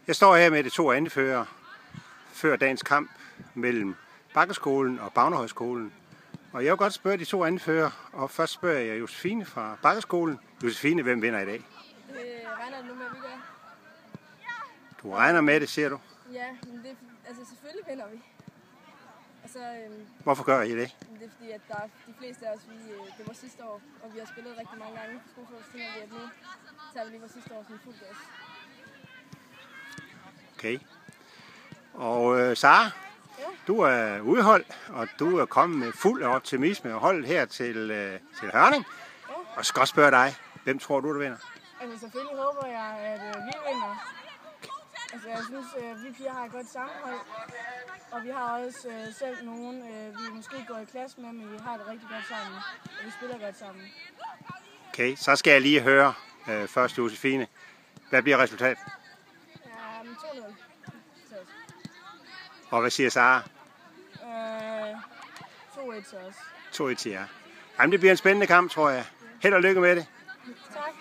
Jeg står her med de to anførere før dagens kamp mellem Bakkeskolen og Bavnehøjskolen. Og jeg vil godt spørge de to anførere, og først spørger jeg Josefine fra Bakkeskolen. Josefine, hvem vinder i dag? Regner du nu med, at vi gør? Du regner med det, siger du? Ja, men det, selvfølgelig vinder vi. Hvorfor gør I det? Det er fordi, at de fleste af os, det var sidste år, og vi har spillet rigtig mange gange på Skofors, så tænker vi, at nu tager vi lige vores sidste år som fuld gas. Okay. Og Sara, du er udholdt, og du er kommet med fuld af optimisme og holdet her til Hørning. Og jeg skal også spørge dig, hvem tror du, der vinder? Selvfølgelig håber jeg, at vi vinder. Jeg synes, vi piger har et godt sammenhold, og vi har også selv nogen, vi måske går i klasse med, men vi har det rigtig godt sammen, og vi spiller godt sammen. Okay, så skal jeg lige høre først Josefine. Hvad bliver resultatet? Ja, 2-0. Og hvad siger Sara? 2-1 til os. 2-1 til jer. Jamen, det bliver en spændende kamp, tror jeg. Held og lykke med det. Tak.